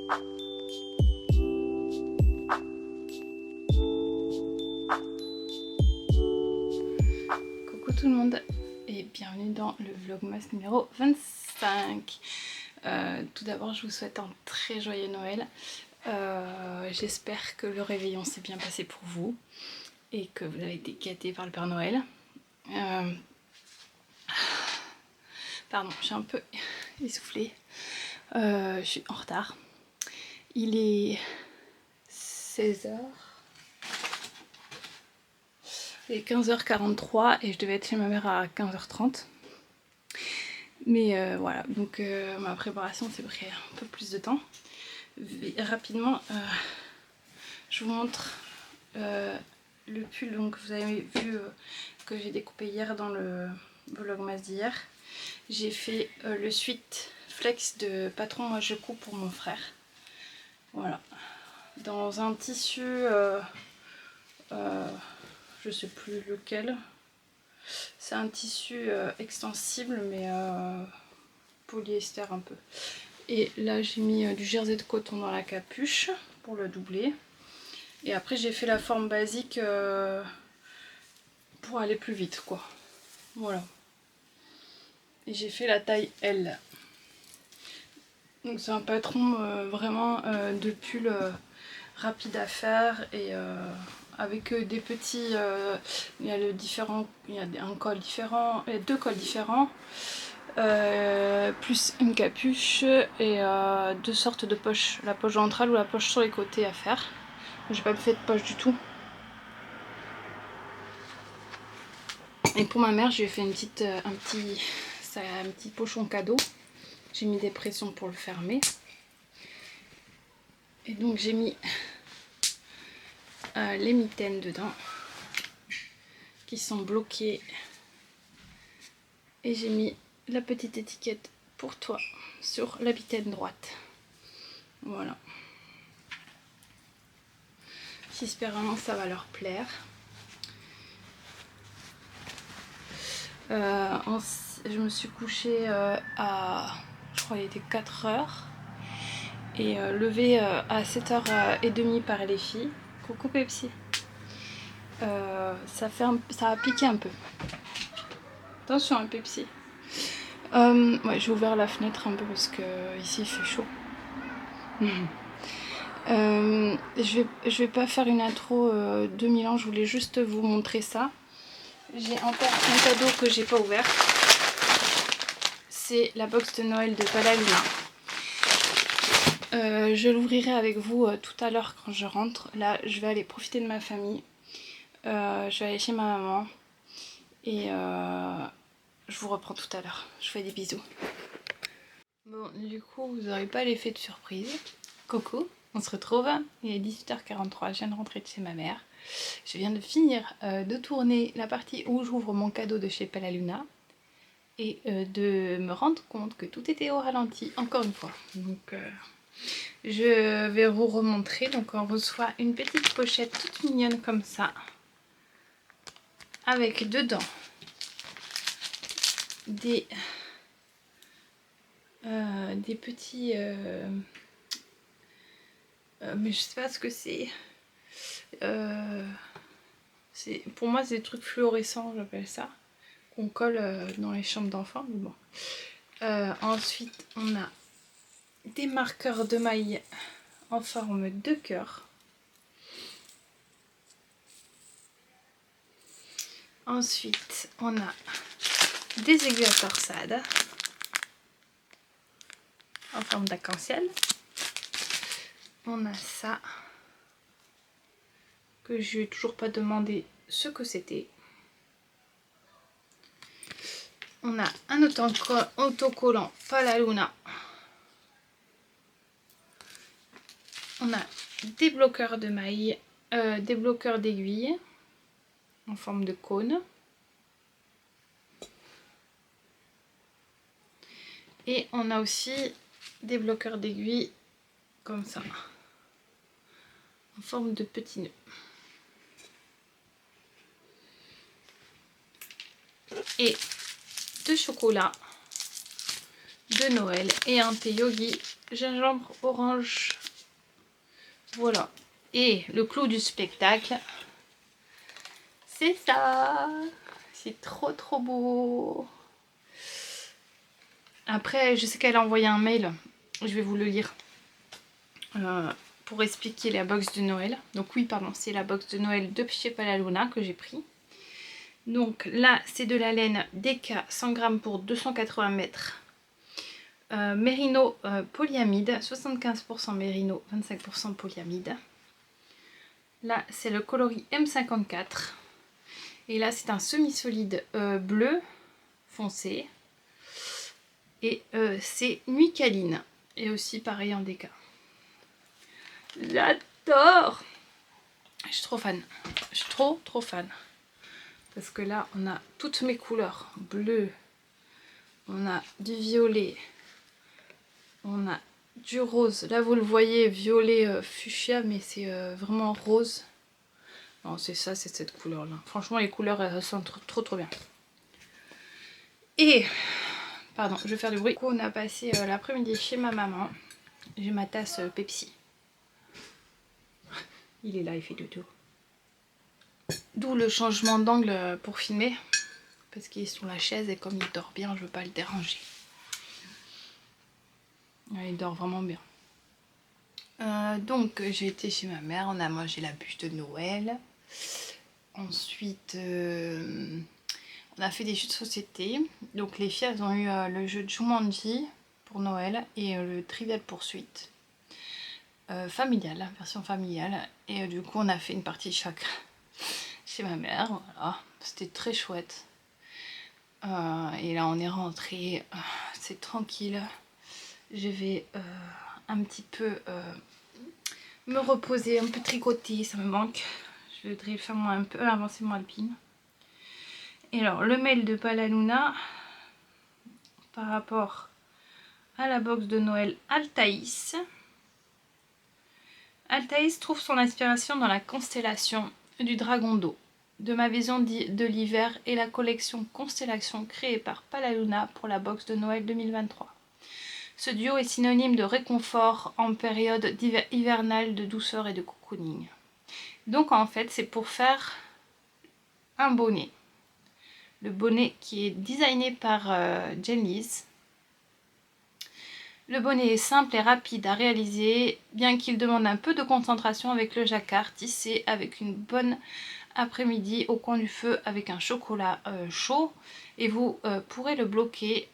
Coucou tout le monde et bienvenue dans le vlogmas numéro 25. Tout d'abord je vous souhaite un très joyeux Noël. J'espère que le réveillon s'est bien passé pour vous et que vous avez été gâtés par le Père Noël. Pardon, je suis un peu essoufflée. Je suis en retard. Il est 16h. Il est 15h43 et je devais être chez ma mère à 15h30. Mais voilà, donc ma préparation s'est pris un peu plus de temps. Rapidement, je vous montre le pull donc, que vous avez vu que j'ai découpé hier dans le vlogmas d'hier. J'ai fait le suite flex de Patron Moi Je Couds pour mon frère. Voilà. Dans un tissu, je sais plus lequel. C'est un tissu extensible mais polyester un peu. Et là j'ai mis du jersey de coton dans la capuche pour le doubler. Et après j'ai fait la forme basique pour aller plus vite quoi. Voilà. Et j'ai fait la taille L. Donc c'est un patron vraiment de pull rapide à faire et avec des petits... il y a un col différent, il y a deux cols différents. Plus une capuche et deux sortes de poches, la poche ventrale ou la poche sur les côtés à faire. J'ai pas fait de poche du tout. Et pour ma mère, je lui ai fait un petit pochon cadeau. J'ai mis des pressions pour le fermer. Et donc j'ai mis les mitaines dedans qui sont bloquées. Et j'ai mis la petite étiquette pour toi sur la mitaine droite. Voilà. J'espère vraiment que ça va leur plaire. Je me suis couchée à, je crois il était 4h et levée à 7h30 par les filles. Coucou Pepsi. Ça a piqué un peu. Attention hein, Pepsi. Ouais, j'ai ouvert la fenêtre un peu parce que ici il fait chaud. Je vais pas faire une intro 2000 ans, je voulais juste vous montrer ça. J'ai encore un cadeau que j'ai pas ouvert. C'est la box de Noël de Palaluna. Je l'ouvrirai avec vous tout à l'heure quand je rentre. Là, je vais aller profiter de ma famille. Je vais aller chez ma maman. Et je vous reprends tout à l'heure. Je vous fais des bisous. Bon, du coup, vous n'aurez pas l'effet de surprise. Coucou, on se retrouve. Il est 18h43. Je viens de rentrer de chez ma mère. Je viens de finir de tourner la partie où j'ouvre mon cadeau de chez Palaluna. Et de me rendre compte que tout était au ralenti, encore une fois. Donc, je vais vous remontrer. Donc, on reçoit une petite pochette toute mignonne comme ça. Avec dedans des petits... mais je sais pas ce que c'est. Pour moi, c'est des trucs fluorescents, j'appelle ça. Qu'on colle dans les chambres d'enfants. Bon. Ensuite, on a des marqueurs de maille en forme de cœur. Ensuite, on a des aiguilles à torsade en forme d'arc-en-ciel. On a ça que je n'ai toujours pas demandé ce que c'était. On a un autocollant Palaluna. On a des bloqueurs de mailles, des bloqueurs d'aiguilles en forme de cône. Et on a aussi des bloqueurs d'aiguilles comme ça, en forme de petits nœuds. Et de chocolat de Noël et un thé yogi gingembre orange. Voilà. Et le clou du spectacle, c'est ça. C'est trop beau. Après, je sais qu'elle a envoyé un mail. Je vais vous le lire. Pour expliquer la box de Noël. Donc oui, pardon, c'est la box de Noël de chez Palaluna que j'ai pris. Donc là, c'est de la laine DK 100 grammes pour 280 mètres. Mérino polyamide, 75% mérino, 25% polyamide. Là, c'est le coloris M54. Et là, c'est un semi-solide bleu foncé. Et c'est Nuit Câline. Et aussi pareil en DK. J'adore! Je suis trop fan. Je suis trop fan. Parce que là, on a toutes mes couleurs. Bleu. On a du violet. On a du rose. Là, vous le voyez, violet fuchsia, mais c'est vraiment rose. Non, c'est ça, c'est cette couleur-là. Franchement, les couleurs, elles ressentent trop bien. Et, pardon, je vais faire du bruit. Du coup, on a passé l'après-midi chez ma maman. J'ai ma tasse Pepsi. Il est là, il fait dodo. D'où le changement d'angle pour filmer. Parce qu'il est sur la chaise et comme il dort bien, je veux pas le déranger. Ouais, il dort vraiment bien. Donc j'ai été chez ma mère, on a mangé la bûche de Noël. Ensuite on a fait des jeux de société. Donc les filles elles ont eu le jeu de Jumanji pour Noël et le Trivial Poursuite. Familiale, version familiale. Et du coup on a fait une partie chacun chez ma mère, voilà. C'était très chouette. Et là on est rentré, c'est tranquille. Je vais un petit peu me reposer, un peu tricoter, ça me manque. Je voudrais faire un peu avancer mon alpine. Et alors le mail de Palaluna par rapport à la box de Noël Altaïs. Altaïs trouve son inspiration dans la constellation du dragon d'eau. De ma vision de l'hiver et la collection Constellation créée par Palaluna pour la box de Noël 2023. Ce duo est synonyme de réconfort en période hivernale, de douceur et de cocooning. Donc en fait c'est pour faire un bonnet. Le bonnet qui est designé par Jen Lise. Le bonnet est simple et rapide à réaliser, bien qu'il demande un peu de concentration avec le jacquard tissé avec une bonne après-midi au coin du feu avec un chocolat chaud. Et vous pourrez le bloquer.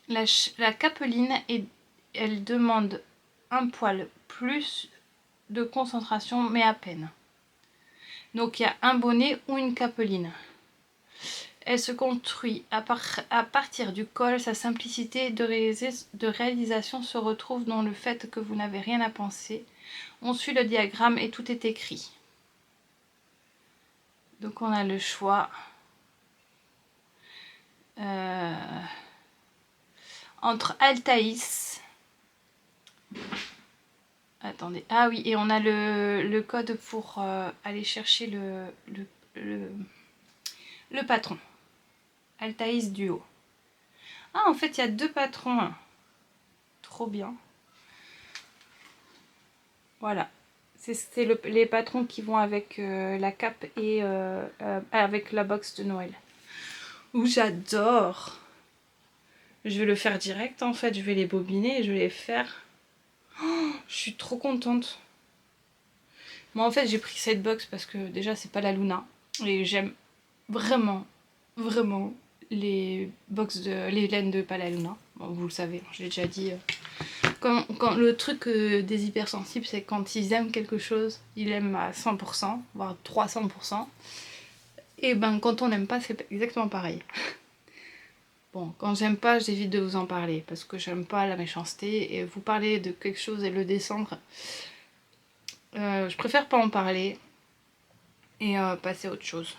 La capeline, elle demande un poil plus de concentration, mais à peine. Donc il y a un bonnet ou une capeline. Elle se construit à partir du col. Sa simplicité de réalisation se retrouve dans le fait que vous n'avez rien à penser. On suit le diagramme et tout est écrit. Donc on a le choix entre Altaïs. Attendez. Ah oui, et on a le code pour aller chercher le patron. Altaïs Duo. Ah, en fait, il y a deux patrons. Trop bien. Voilà. C'est les patrons qui vont avec la cape et avec la box de Noël. Ouh, j'adore. Je vais le faire direct, en fait. Je vais les bobiner et je vais les faire. Oh, je suis trop contente. Moi, en fait, j'ai pris cette box parce que déjà, c'est pas la Luna. Et j'aime vraiment les laines de Palaluna. Bon, vous le savez, je l'ai déjà dit. Quand le truc des hypersensibles, c'est quand ils aiment quelque chose, ils l'aiment à 100%, voire 300%. Et ben quand on n'aime pas, c'est exactement pareil. Bon, quand j'aime pas, j'évite de vous en parler, parce que j'aime pas la méchanceté, et vous parler de quelque chose et le descendre, je préfère pas en parler, et passer à autre chose.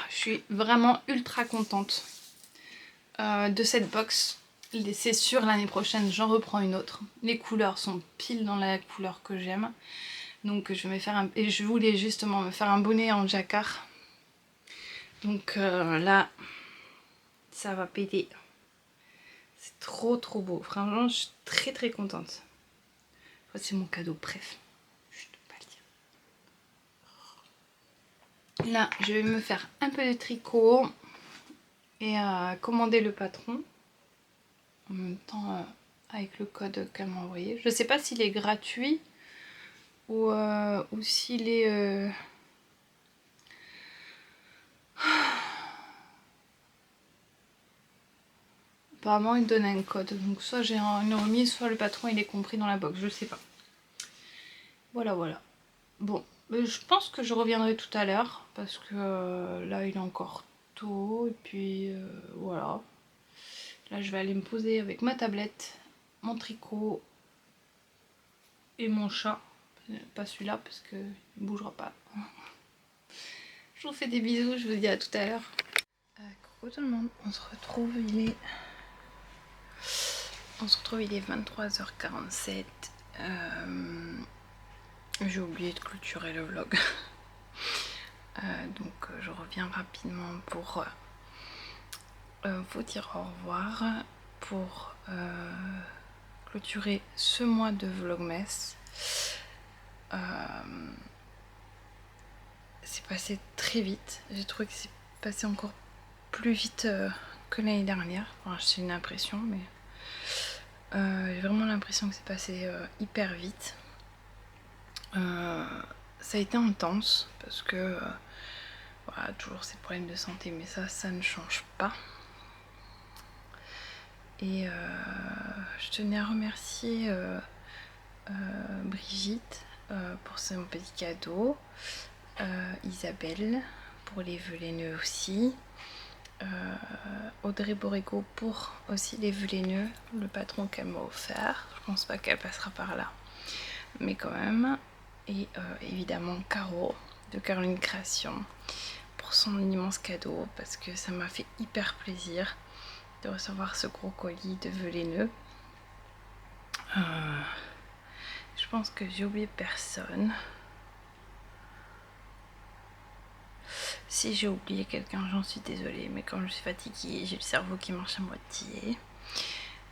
Je suis vraiment ultra contente de cette box. C'est sûr, l'année prochaine j'en reprends une autre. Les couleurs sont pile dans la couleur que j'aime. Donc je vais faire et je voulais justement me faire un bonnet en jacquard. Donc là Ça va péter. C'est trop beau. Franchement, je suis très contente. C'est mon cadeau, bref. Je ne peux pas le dire. Là, je vais me faire un peu de tricot et commander le patron. En même temps, avec le code qu'elle m'a envoyé. Je ne sais pas s'il est gratuit ou s'il est... Apparemment, il donne un code. Donc, soit j'ai une remise, soit le patron il est compris dans la box. Je sais pas. Voilà. Bon, je pense que je reviendrai tout à l'heure. Parce que là, il est encore tôt. Et puis, voilà. Là, je vais aller me poser avec ma tablette, mon tricot et mon chat. Pas celui-là, parce qu'il ne bougera pas. Je vous fais des bisous. Je vous dis à tout à l'heure. Coucou tout le monde. On se retrouve, il est 23h47. J'ai oublié de clôturer le vlog. Donc je reviens rapidement pour vous dire au revoir, pour clôturer ce mois de vlogmas. C'est passé très vite. J'ai trouvé que c'est passé encore plus vite que l'année dernière. Enfin, c'est une impression, mais j'ai vraiment l'impression que c'est passé hyper vite. Ça a été intense parce que voilà, toujours ces problèmes de santé, mais ça ne change pas. Et je tenais à remercier Brigitte pour son petit cadeau, Isabelle pour les vœux laineux aussi, Audrey Borrego pour aussi les vœux laineux, le patron qu'elle m'a offert. Je pense pas qu'elle passera par là, mais quand même. Et évidemment Caro de Caroline Création pour son immense cadeau, parce que ça m'a fait hyper plaisir de recevoir ce gros colis de vœux laineux. Je pense que j'ai oublié personne. Si j'ai oublié quelqu'un, j'en suis désolée, mais comme je suis fatiguée, j'ai le cerveau qui marche à moitié.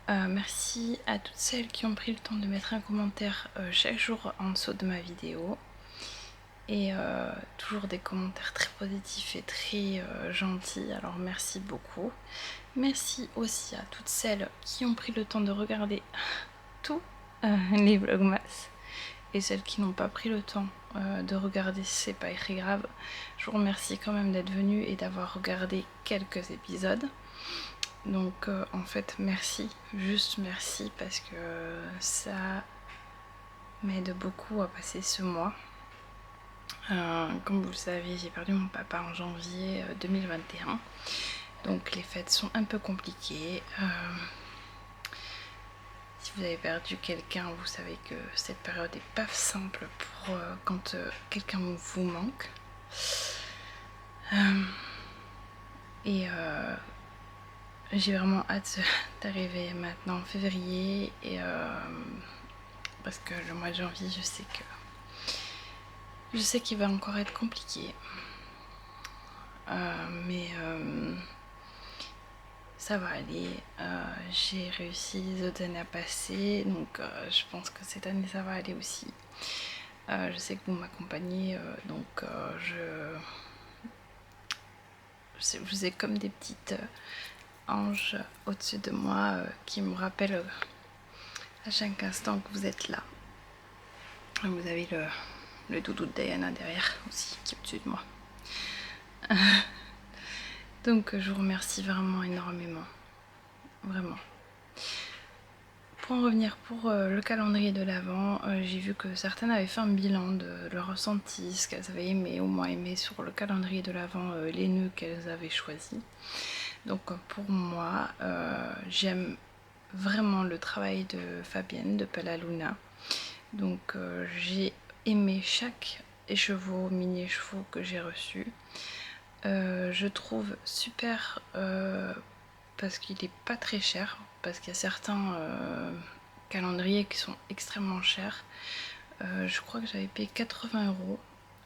Merci à toutes celles qui ont pris le temps de mettre un commentaire chaque jour en dessous de ma vidéo. Et toujours des commentaires très positifs et très gentils, alors merci beaucoup. Merci aussi à toutes celles qui ont pris le temps de regarder tous les vlogmas. Et celles qui n'ont pas pris le temps de regarder, c'est pas très grave. Je vous remercie quand même d'être venus et d'avoir regardé quelques épisodes. Donc en fait merci, juste merci, parce que ça m'aide beaucoup à passer ce mois. Comme vous le savez, j'ai perdu mon papa en janvier 2021. Donc les fêtes sont un peu compliquées. Si vous avez perdu quelqu'un, vous savez que cette période n'est pas simple pour quand quelqu'un vous manque. J'ai vraiment hâte d'arriver maintenant en février. Et parce que le mois de janvier, je sais qu'il va encore être compliqué. Mais ça va aller. J'ai réussi les autres années à passer, donc je pense que cette année ça va aller aussi. Je sais que vous m'accompagnez, donc vous êtes comme des petites anges au-dessus de moi qui me rappellent à chaque instant que vous êtes là. Vous avez le doudou de Diana derrière aussi qui est au-dessus de moi. Donc je vous remercie vraiment énormément, vraiment. Pour en revenir pour le calendrier de l'Avent, j'ai vu que certaines avaient fait un bilan de leur ressenti, ce qu'elles avaient aimé ou moins aimé sur le calendrier de l'Avent, les nœuds qu'elles avaient choisis. Donc pour moi, j'aime vraiment le travail de Fabienne de Pelaluna. Donc j'ai aimé chaque écheveau, mini écheveau que j'ai reçu. Je trouve super parce qu'il n'est pas très cher, parce qu'il y a certains calendriers qui sont extrêmement chers. Je crois que j'avais payé 80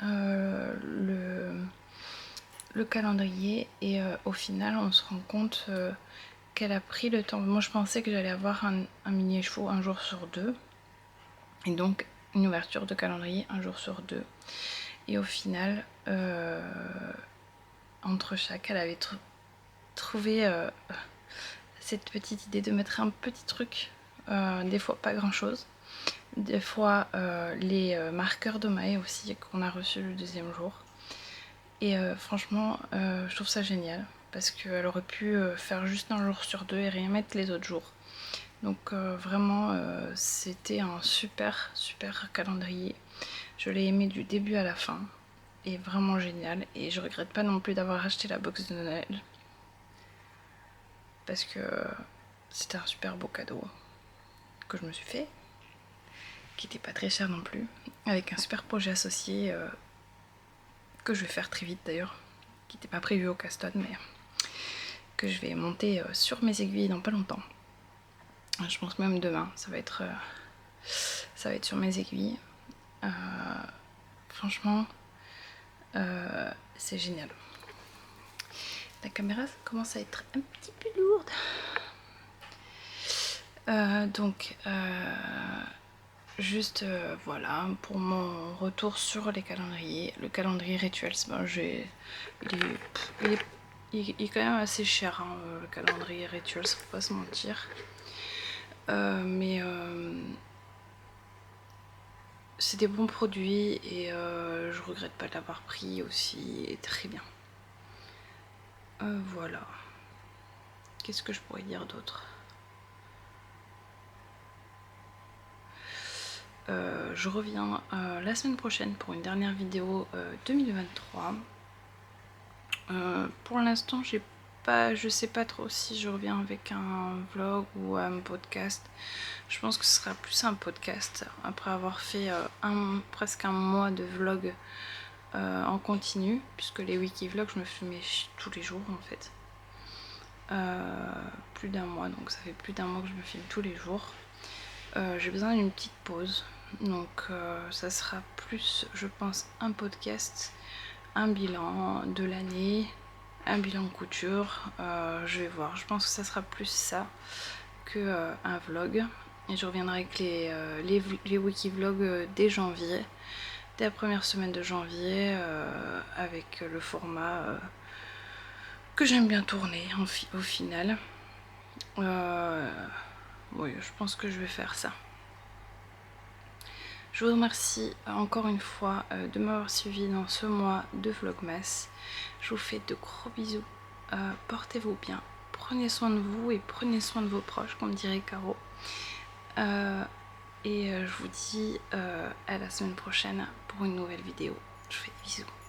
€. le calendrier et au final on se rend compte qu'elle a pris le temps. Moi je pensais que j'allais avoir un mini écheveau un jour sur deux et donc une ouverture de calendrier un jour sur deux, et au final entre chaque elle avait trouvé cette petite idée de mettre un petit truc, des fois pas grand chose, des fois les marqueurs d'Omae aussi qu'on a reçus le deuxième jour. Et franchement, je trouve ça génial parce qu'elle aurait pu faire juste un jour sur deux et rien mettre les autres jours. Donc vraiment, c'était un super calendrier. Je l'ai aimé du début à la fin et vraiment génial. Et je regrette pas non plus d'avoir acheté la box de Noël parce que c'était un super beau cadeau que je me suis fait, qui n'était pas très cher non plus, avec un super projet associé que je vais faire très vite d'ailleurs, qui n'était pas prévu au Caston, mais que je vais monter sur mes aiguilles dans pas longtemps. Je pense même demain, ça va être sur mes aiguilles. Franchement, c'est génial. La caméra commence à être un petit peu lourde. Donc, juste voilà, pour mon retour sur les calendriers. Le calendrier Rituals, ben, il est quand même assez cher, hein, le calendrier Rituals, faut pas se mentir. Mais c'est des bons produits et je regrette pas de l'avoir pris aussi, et très bien. Voilà. Qu'est-ce que je pourrais dire d'autre? Je reviens la semaine prochaine pour une dernière vidéo 2023. Pour l'instant, je sais pas trop si je reviens avec un vlog ou un podcast. Je pense que ce sera plus un podcast après avoir fait presque un mois de vlog en continu, puisque les wiki vlogs je me filmais tous les jours en fait. Plus d'un mois, donc ça fait plus d'un mois que je me filme tous les jours. J'ai besoin d'une petite pause, donc ça sera plus, je pense, un podcast, un bilan de l'année, un bilan couture, je vais voir, je pense que ça sera plus ça que un vlog, et je reviendrai avec les wiki vlogs dès janvier, dès la première semaine de janvier, avec le format que j'aime bien tourner au final. Oui, je pense que je vais faire ça. Je vous remercie encore une fois de m'avoir suivi dans ce mois de Vlogmas. Je vous fais de gros bisous. Portez-vous bien. Prenez soin de vous et prenez soin de vos proches, comme dirait Caro. Et je vous dis à la semaine prochaine pour une nouvelle vidéo. Je vous fais des bisous.